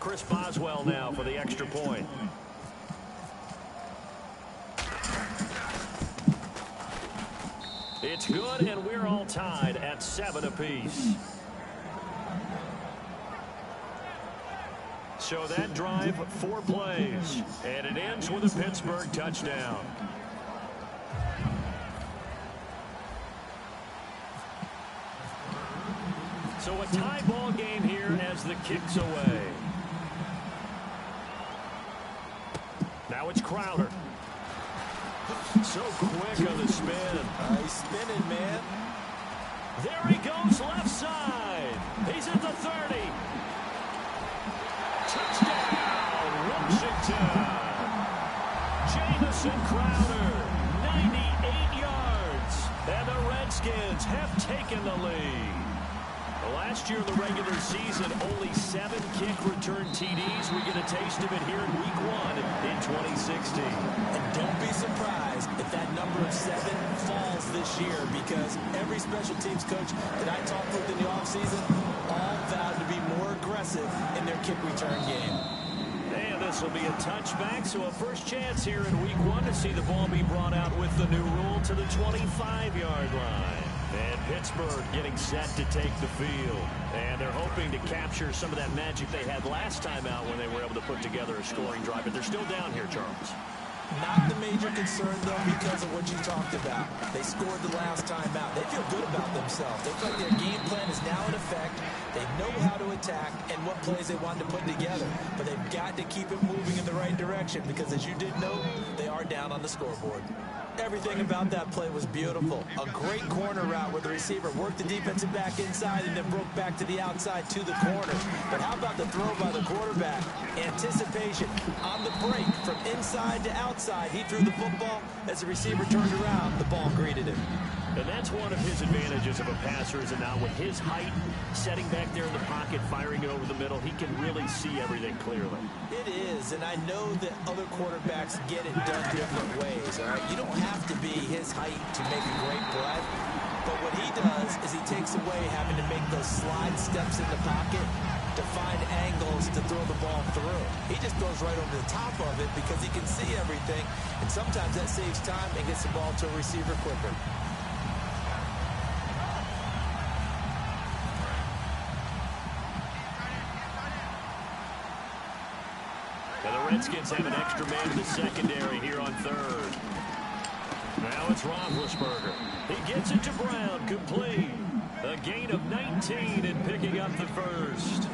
Chris Boswell now for the extra point. It's good, and we're all tied at 7 apiece. So that drive, 4 plays, and it ends with a Pittsburgh touchdown. So a tie ball game here as the kick's away. Now it's Crowder. So quick on the spin. He's spinning, man. There he goes, left side. He's at the 30. Touchdown, Washington. Jamison Crowder, 98 yards. And the Redskins have taken the lead. Last year in the regular season, only 7 kick return TDs. We get a taste of it here in Week 1 in 2016. And don't be surprised if that number of 7 falls this year, because every special teams coach that I talked with in the offseason all vowed to be more aggressive in their kick return game. And this will be a touchback, so a first chance here in Week 1 to see the ball be brought out with the new rule to the 25-yard line. And Pittsburgh getting set to take the field. And they're hoping to capture some of that magic they had last time out when they were able to put together a scoring drive. But they're still down here, Charles. Not the major concern, though, because of what you talked about. They scored the last time out. They feel good about themselves. They feel like their game plan is now in effect. They know how to attack and what plays they want to put together. But they've got to keep it moving in the right direction because, as you did note, they are down on the scoreboard. Everything about that play was beautiful. A great corner route where the receiver worked the defensive back inside and then broke back to the outside to the corner. But how about the throw by the quarterback? Anticipation on the break from inside to outside. He threw the football. As the receiver turned around, the ball greeted him. And that's one of his advantages of a passer, is it not? With his height, setting back there in the pocket, firing it over the middle, he can really see everything clearly. It is, and I know that other quarterbacks get it done different ways, all right? You don't have to be his height to make a great play, but what he does is he takes away having to make those slide steps in the pocket to find angles to throw the ball through. He just goes right over the top of it because he can see everything, and sometimes that saves time and gets the ball to a receiver quicker. Redskins have an extra man in the secondary here on third. Now it's Roethlisberger. He gets it to Brown, complete. A gain of 19 and picking up the first.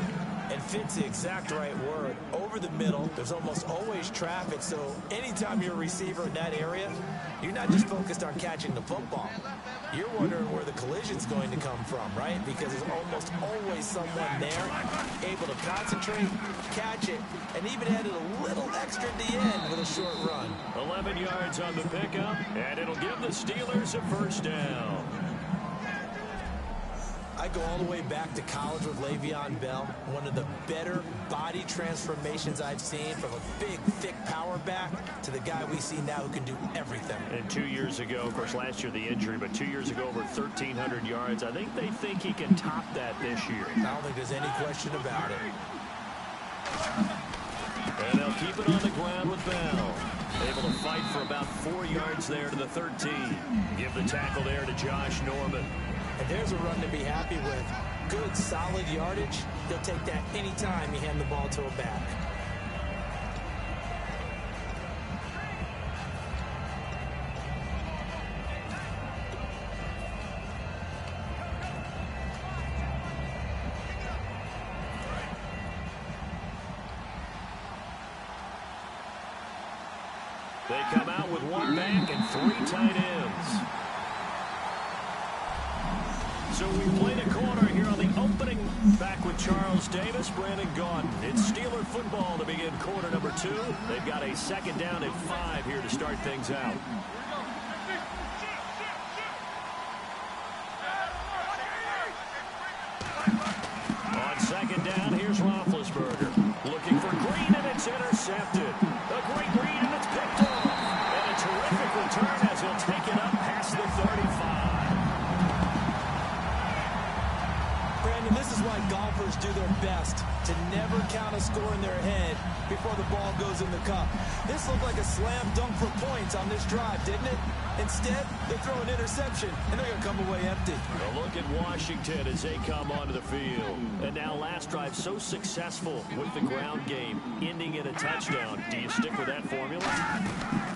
And fits the exact right word. Over the middle, there's almost always traffic, so anytime you're a receiver in that area, you're not just focused on catching the football. You're wondering where the collision's going to come from, right? Because there's almost always someone there able to concentrate, catch it, and even added a little extra at the end with a short run. 11 yards on the pickup, and it'll give the Steelers a first down. I go all the way back to college with Le'Veon Bell. One of the better body transformations I've seen, from a big, thick power back to the guy we see now who can do everything. And 2 years ago, of course, last year the injury, but 2 years ago over 1,300 yards. I think they think he can top that this year. I don't think there's any question about it. And they'll keep it on the ground with Bell. Able to fight for about 4 yards there to the 13. Give the tackle there to Josh Norman. And there's a run to be happy with. Good, solid yardage. He'll take that anytime you hand the ball to a back. They come out with one back and 3 tight ends. So we played a corner here on the opening, back with Charles Davis, Brandon Gaudin. It's Steeler football to begin quarter number 2. They've got a second down and 5 here to start things out. On second down, here's Roethlisberger. Looking for Green, and it's intercepted. A great read, and it's picked off. And a terrific return as he'll take it up past the 35. Brandon, this is why golfers do their best to never count a score in their head before the ball goes in the cup. This looked like a slam dunk for points on this drive, didn't it? Instead, they throw an interception, and they're going to come away empty. A look at Washington as they come onto the field. And now last drive so successful with the ground game, ending in a touchdown. Do you stick with that formula?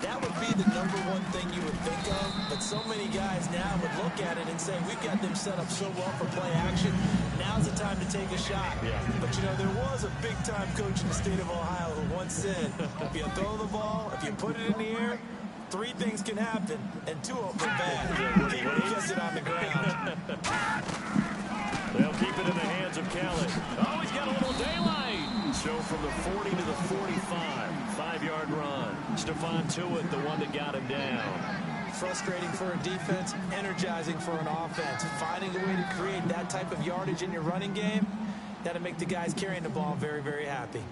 That would be the #1 thing you would think of, but so many guys now would look at it and say, we've got them set up so well for play action. Now's the time to take a shot. Yeah. But, you know, there was a big-time coach in the state of Ohio who once said, if you throw the ball, if you put it in the air, 3 things can happen, and 2 of them are bad. Keep it on the ground. They'll keep it in the hands of Kelly. Oh, he's got a little daylight. So from the 40 to the 45, 5-yard run. Stephon Tuitt, the one that got him down. Frustrating for a defense, energizing for an offense. Finding a way to create that type of yardage in your running game, that'll make the guys carrying the ball very, very happy.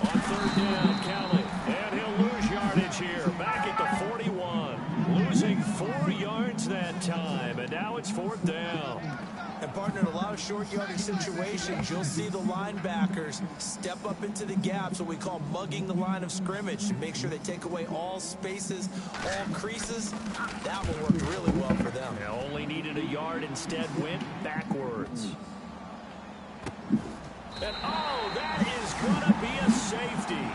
On 3rd down, Kelly. And he'll lose yardage here. Back at the 41. Losing 4 yards that time. And now it's 4th down. And partner, in a lot of short yardage situations, you'll see the linebackers step up into the gaps, what we call mugging the line of scrimmage, to make sure they take away all spaces, all creases. That will work really well for them. They only needed a yard, instead went backwards. And oh, that is going to be a safety.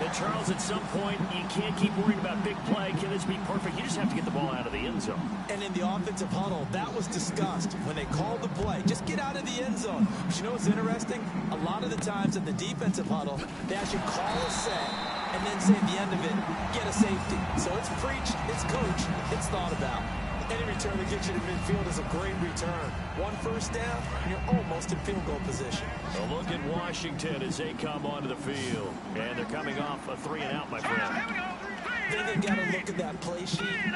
And Charles, at some point, you can't keep worrying about big play. Can this be perfect? You just have to get the ball out of the end zone. And in the offensive huddle, that was discussed when they called the play. Just get out of the end zone. But you know what's interesting? A lot of the times in the defensive huddle, they actually call a set and then say at the end of it, get a safety. So it's preached, it's coached, it's thought about. Any return that gets you to midfield is a great return. 1 first down, and you're almost in field goal position. A look at Washington as they come onto the field. And they're coming off a 3-and-out, my friend. I think they've got to look at that play sheet and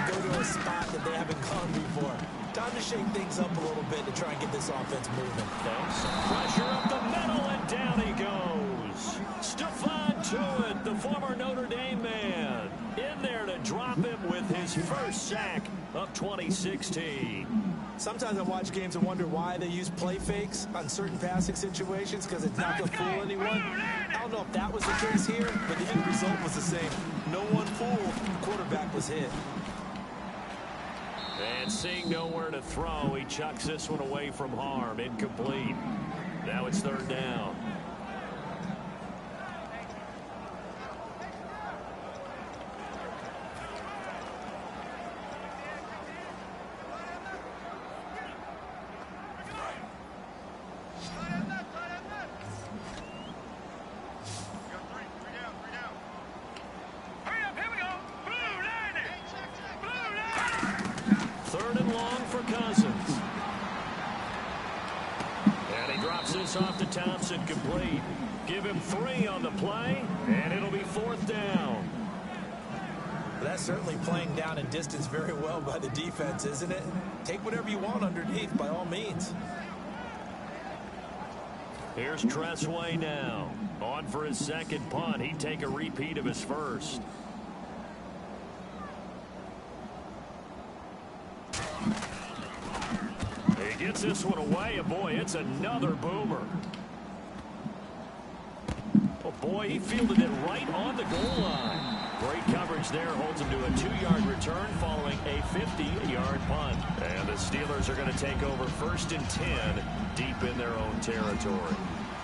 go to a spot that they haven't gone before. Time to shake things up a little bit to try and get this offense moving. Pressure up the middle, and down he goes. Stephon Tuitt, the former Notre Dame man, in there to drop him with his first sack of 2016. Sometimes I watch games and wonder why they use play fakes on certain passing situations, because it's not going to fool anyone. I don't know if that was the case here, but the end result was the same. No one fooled. The quarterback was hit. And seeing nowhere to throw, he chucks this one away from harm. Incomplete. Now it's 3rd down. Off to Thompson, complete. Give him 3 on the play, and it'll be 4th down. That's certainly playing down and distance very well by the defense, isn't it? Take whatever you want underneath, by all means. Here's Tressway now. On for his 2nd punt. He'd take a repeat of his first. Gets this one away, and boy, it's another boomer. Oh boy, he fielded it right on the goal line. Great coverage there, holds him to a 2-yard return following a 50-yard punt. And the Steelers are going to take over 1st and 10 deep in their own territory.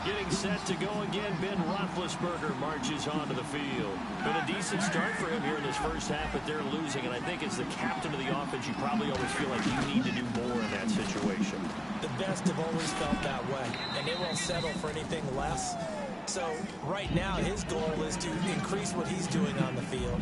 Getting set to go again, Ben Roethlisberger marches onto the field. Been a decent start for him here in this first half, but they're losing. And I think as the captain of the offense, you probably always feel like you need to do more in that situation. The best have always felt that way, and they won't settle for anything less. So right now, his goal is to increase what he's doing on the field.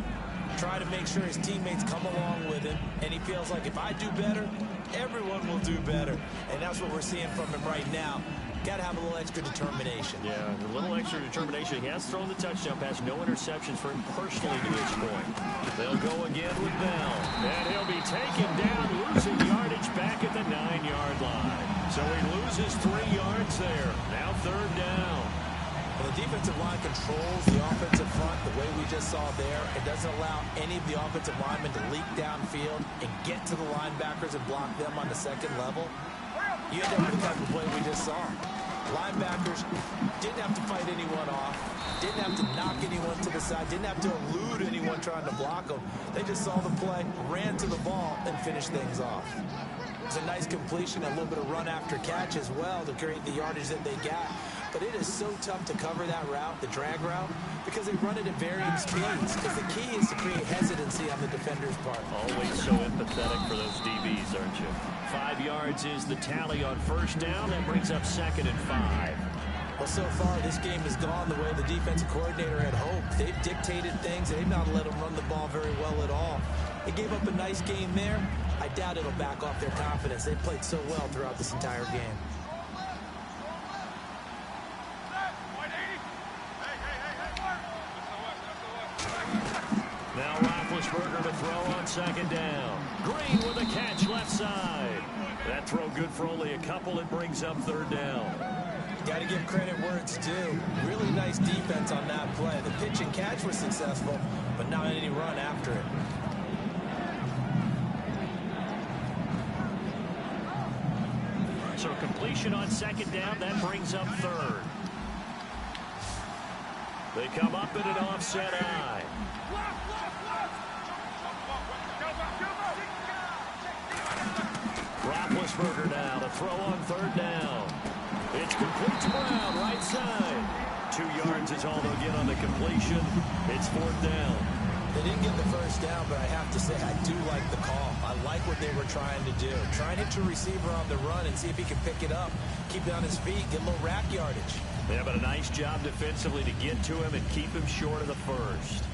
Try to make sure his teammates come along with him, and he feels like if I do better, everyone will do better. And that's what we're seeing from him right now. Got to have a little extra determination. Yeah, a little extra determination. He has thrown the touchdown pass. No interceptions for him personally to this point. They'll go again with Bell. And he'll be taken down, losing yardage back at the 9-yard line. So he loses 3 yards there. Now 3rd down. Well, the defensive line controls the offensive front. The just saw there. It doesn't allow any of the offensive linemen to leak downfield and get to the linebackers and block them on the second level. You end up with the type of play we just saw. Linebackers didn't have to fight anyone off, didn't have to knock anyone to the side, didn't have to elude anyone trying to block them. They just saw the play, ran to the ball, and finished things off. It was a nice completion, a little bit of run after catch as well to create the yardage that they got. But it is so tough to cover that route, the drag route, because they run it at varying speeds. Because the key is to create hesitancy on the defender's part. Always so empathetic for those DBs, aren't you? 5 yards is the tally on first down. That brings up 2nd and 5. Well, so far, this game has gone the way the defensive coordinator had hoped. They've dictated things. They've not let them run the ball very well at all. They gave up a nice game there. I doubt it'll back off their confidence. They played so well throughout this entire game. Now Roethlisberger to throw on 2nd down. Green with a catch left side. That throw good for only a couple. It brings up 3rd down. Got to give credit where it's due. Really nice defense on that play. The pitch and catch was successful, but not any run after it. So completion on 2nd down. That brings up 3rd. They come up in an offset eye. Roethlisberger now to throw on 3rd down. It's complete to Brown, right side. 2 yards is all they'll get on the completion. It's 4th down. They didn't get the first down, but I have to say I do like the call. I like what they were trying to do. Try and hit your receiver on the run and see if he can pick it up. Keep it on his feet, get a little rack yardage. Yeah, but a nice job defensively to get to him and keep him short of the first.